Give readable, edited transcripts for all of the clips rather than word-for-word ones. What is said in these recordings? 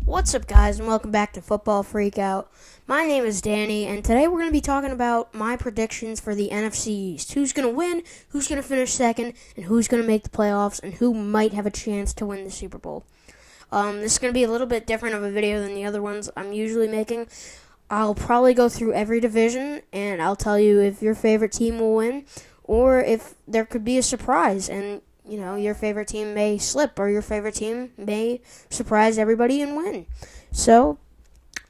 What's up, guys, and welcome back to Football Freakout. My name is Danny, and today we're going to be talking about my predictions for the NFC East. Who's going to win, who's going to finish second, and who's going to make the playoffs, and who might have a chance to win the Super Bowl. This is going to be a little bit different of a video than the other ones I'm usually making. I'll probably go through every division, and I'll tell you if your favorite team will win, or if there could be a surprise, and your favorite team may slip, or your favorite team may surprise everybody and win. So,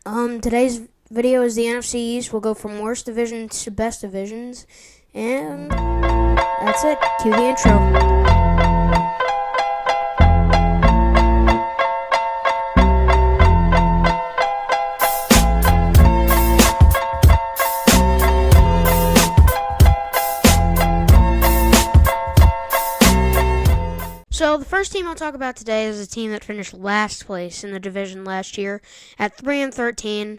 today's video is the NFC East. We'll go from worst divisions to best divisions, and that's it. Cue the intro. So the first team I'll talk about today is a team that finished last place in the division last year at 3-13.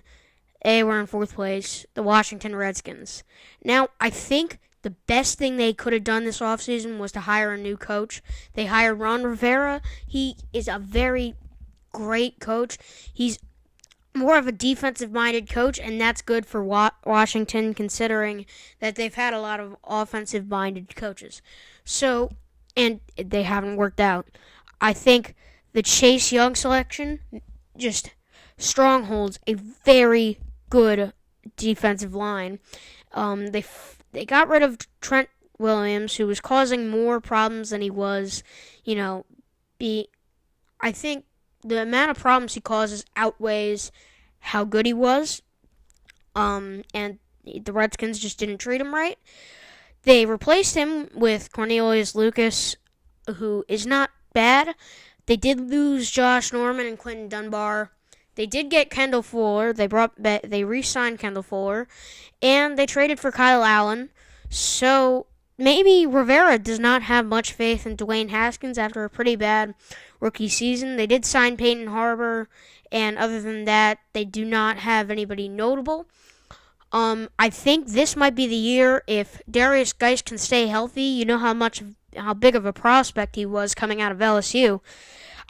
They were in fourth place, the Washington Redskins. Now, I think the best thing they could have done this offseason was to hire a new coach. They hired Ron Rivera. He is a very great coach. He's more of a defensive-minded coach, and that's good for Washington, considering that they've had a lot of offensive-minded coaches. And they haven't worked out. I think the Chase Young selection just strongholds a very good defensive line. They got rid of Trent Williams, who was causing more problems than he was. I think the amount of problems he causes outweighs how good he was. And the Redskins just didn't treat him right. They replaced him with Cornelius Lucas, who is not bad. They did lose Josh Norman and Quentin Dunbar. They did get Kendall Fuller. They re-signed Kendall Fuller, and they traded for Kyle Allen. So maybe Rivera does not have much faith in Dwayne Haskins after a pretty bad rookie season. They did sign Peyton Harbor, and other than that, they do not have anybody notable. I think this might be the year if Darius Geis can stay healthy. You know how big of a prospect he was coming out of LSU.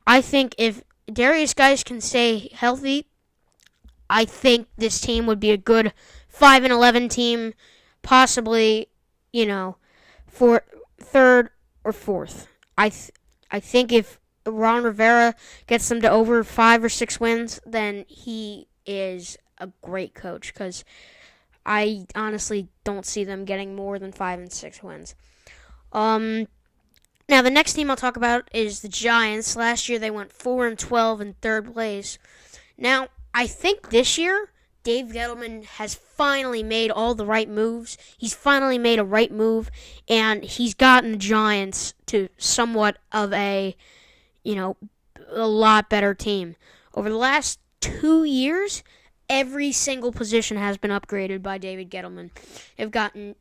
I think if Darius Geis can stay healthy, I think this team would be a good 5-11 team, possibly, for third or fourth. I think if Ron Rivera gets them to over 5 or 6 wins, then he is a great coach, because I honestly don't see them getting more than 5 and 6 wins. Now, the next team I'll talk about is the Giants. Last year, they went 4-12 in third place. Now, I think this year, Dave Gettleman has finally made all the right moves. He's finally made a right move, and he's gotten the Giants to somewhat of a lot better team. Over the last 2 years, every single position has been upgraded by David Gettleman.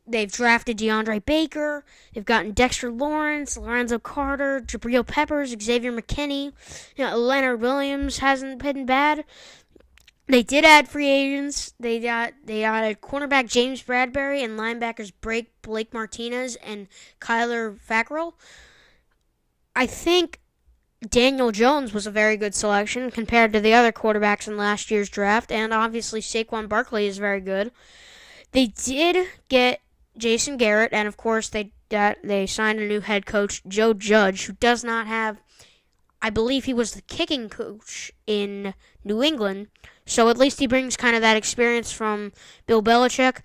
They've drafted DeAndre Baker. They've gotten Dexter Lawrence, Lorenzo Carter, Jabril Peppers, Xavier McKinney. Leonard Williams hasn't been bad. They did add free agents. They added cornerback James Bradbury and linebackers Blake Martinez and Kyler Fackrell. I think Daniel Jones was a very good selection compared to the other quarterbacks in last year's draft, and obviously Saquon Barkley is very good. They did get Jason Garrett, and of course they signed a new head coach, Joe Judge, who does not have, I believe he was the kicking coach in New England, so at least he brings kind of that experience from Bill Belichick.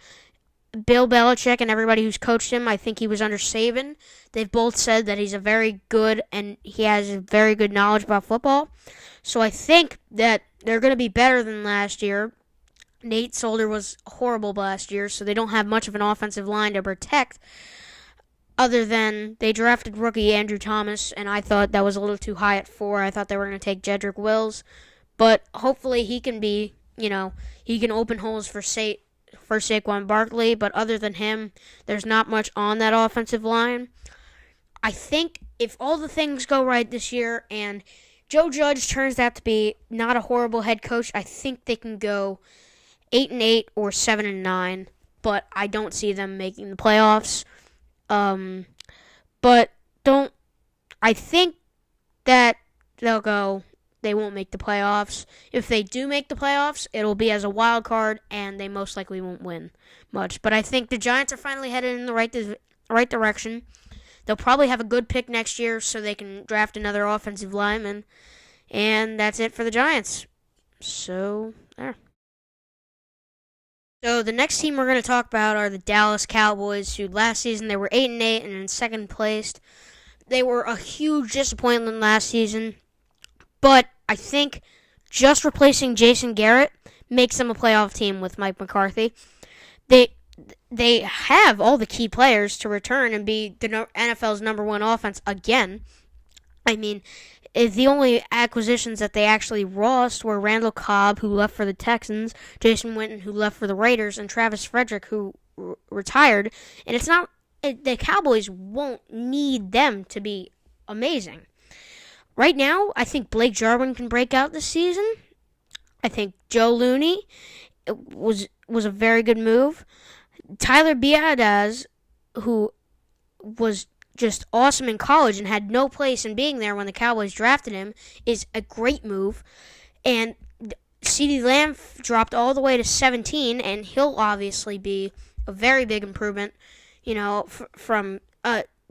Bill Belichick and everybody who's coached him, I think he was under Saban. They've both said that he's a very good, and he has a very good knowledge about football. So I think that they're going to be better than last year. Nate Solder was horrible last year, so they don't have much of an offensive line to protect, other than they drafted rookie Andrew Thomas, and I thought that was a little too high at 4. I thought they were going to take Jedrick Wills, but hopefully he can be, he can open holes for Saquon Barkley, but other than him, there's not much on that offensive line. I think if all the things go right this year and Joe Judge turns out to be not a horrible head coach, I think they can go 8-8 or 7-9, but I don't see them making the playoffs. But I think that they'll go they won't make the playoffs. If they do make the playoffs, it'll be as a wild card, and they most likely won't win much. But I think the Giants are finally headed in the right direction. They'll probably have a good pick next year so they can draft another offensive lineman. And that's it for the Giants. So, there. So the next team we're going to talk about are the Dallas Cowboys, who last season they were 8-8 and in second place. They were a huge disappointment last season, but I think just replacing Jason Garrett makes them a playoff team with Mike McCarthy. They have all the key players to return and be the NFL's number one offense again. I mean, the only acquisitions that they actually lost were Randall Cobb, who left for the Texans, Jason Witten, who left for the Raiders, and Travis Frederick, who retired. And the Cowboys won't need them to be amazing. Right now, I think Blake Jarwin can break out this season. I think Joe Looney was a very good move. Tyler Biadasz, who was just awesome in college and had no place in being there when the Cowboys drafted him, is a great move. And CeeDee Lamb dropped all the way to 17, and he'll obviously be a very big improvement, from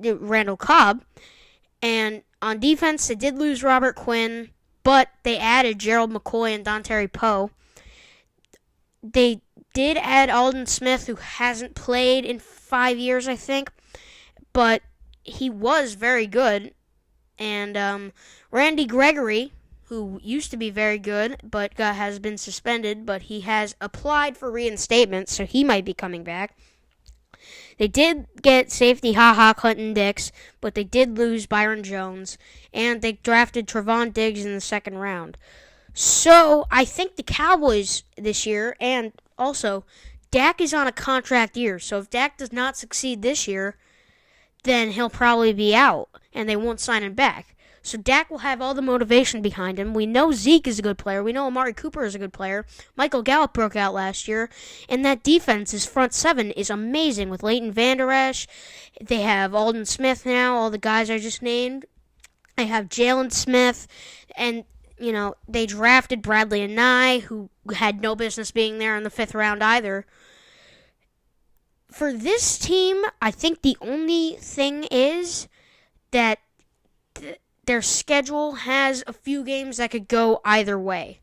Randall Cobb. And on defense, they did lose Robert Quinn, but they added Gerald McCoy and Dontari Poe. They did add Aldon Smith, who hasn't played in 5 years, I think, but he was very good. And Randy Gregory, who used to be very good, but has been suspended, but he has applied for reinstatement, so he might be coming back. They did get safety Clinton Dix, but they did lose Byron Jones, and they drafted Trevon Diggs in the second round. So I think the Cowboys this year, and also Dak is on a contract year, so if Dak does not succeed this year, then he'll probably be out, and they won't sign him back. So Dak will have all the motivation behind him. We know Zeke is a good player. We know Amari Cooper is a good player. Michael Gallup broke out last year. And that defense, his front seven, is amazing with Leighton Vander Esch. They have Aldon Smith now, all the guys I just named. They have Jalen Smith. And, they drafted Bradley Anae, who had no business being there in the 5th round either. For this team, I think the only thing is that their schedule has a few games that could go either way.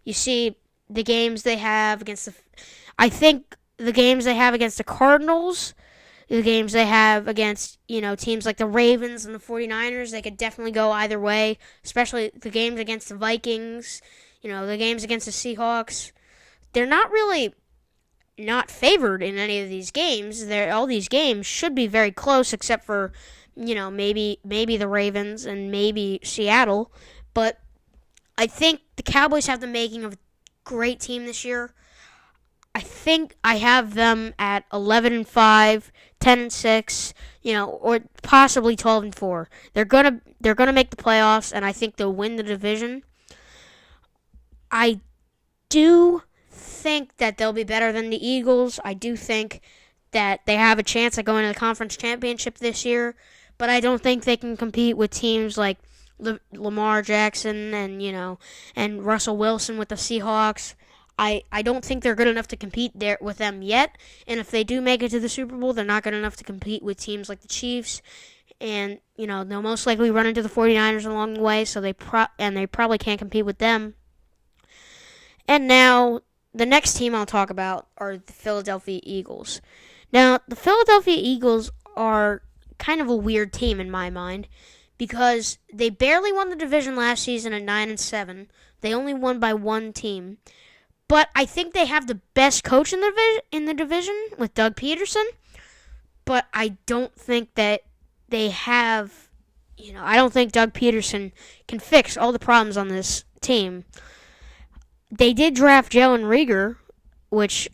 You see, the games they have against the games they have against the Cardinals, the games they have against, teams like the Ravens and the 49ers, they could definitely go either way, especially the games against the Vikings, the games against the Seahawks. They're not really not favored in any of these games. All these games should be very close, except for maybe the Ravens and maybe Seattle. But I think the Cowboys have the making of a great team this year. I think I have them at 11-5, 10-6, or possibly 12-4. They're gonna make the playoffs, and I think they'll win the division. I do think that they'll be better than the Eagles. I do think that they have a chance at going to the conference championship this year, but I don't think they can compete with teams like Lamar Jackson and Russell Wilson with the Seahawks. I don't think they're good enough to compete there with them yet, and if they do make it to the Super Bowl, they're not good enough to compete with teams like the Chiefs, and they'll most likely run into the 49ers along the way, so they probably can't compete with them. And now the next team I'll talk about are the Philadelphia Eagles. Now, the Philadelphia Eagles are kind of a weird team in my mind because they barely won the division last season at 9-7. They only won by one team. But I think they have the best coach in the division with Doug Peterson. But I don't think that they have, I don't think Doug Peterson can fix all the problems on this team. They did draft Jalen Reagor, which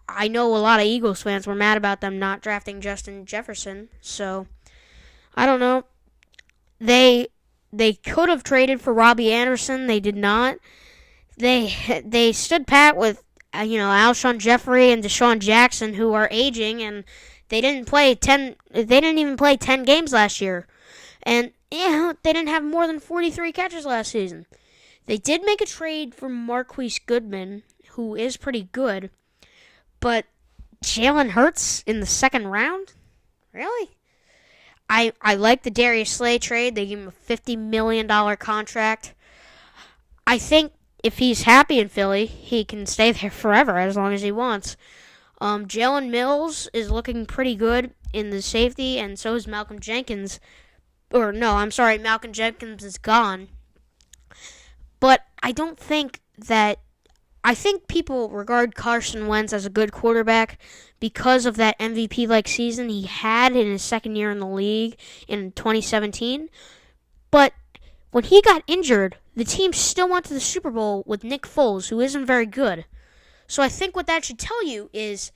I know a lot of Eagles fans were mad about them not drafting Justin Jefferson. So, I don't know. They could have traded for Robbie Anderson. They did not. They stood pat with Alshon Jeffrey and Deshaun Jackson, who are aging, and they didn't even play 10 games last year, and they didn't have more than 43 catches last season. They did make a trade for Marquise Goodman, who is pretty good, but Jalen Hurts in the second round? Really? I like the Darius Slay trade. They gave him a $50 million contract. I think if he's happy in Philly, he can stay there forever as long as he wants. Jalen Mills is looking pretty good in the safety, and so is Malcolm Jenkins. Or, no, I'm sorry, Malcolm Jenkins is gone. But I don't think that. I think people regard Carson Wentz as a good quarterback because of that MVP-like season he had in his second year in the league in 2017. But when he got injured, the team still went to the Super Bowl with Nick Foles, who isn't very good. So I think what that should tell you is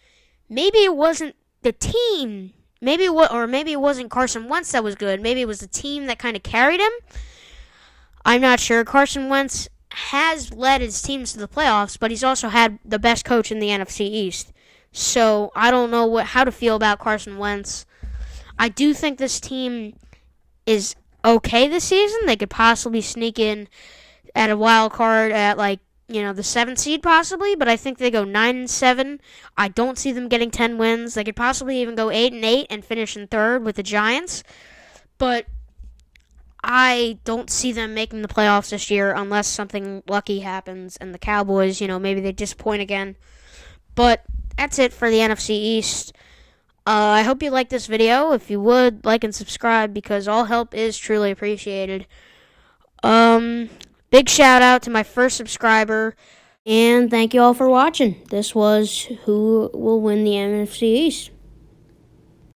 maybe it wasn't the team, maybe it wasn't Carson Wentz that was good. Maybe it was the team that kind of carried him. I'm not sure. Carson Wentz has led his teams to the playoffs, but he's also had the best coach in the NFC East. So I don't know how to feel about Carson Wentz. I do think this team is okay this season. They could possibly sneak in at a wild card at the 7th seed possibly, but I think they go 9-7. I don't see them getting 10 wins. They could possibly even go 8-8 and finish in third with the Giants. But I don't see them making the playoffs this year unless something lucky happens and the Cowboys, maybe they disappoint again. But that's it for the NFC East. I hope you liked this video. If you would, like and subscribe because all help is truly appreciated. Big shout out to my first subscriber. And thank you all for watching. This was Who Will Win the NFC East.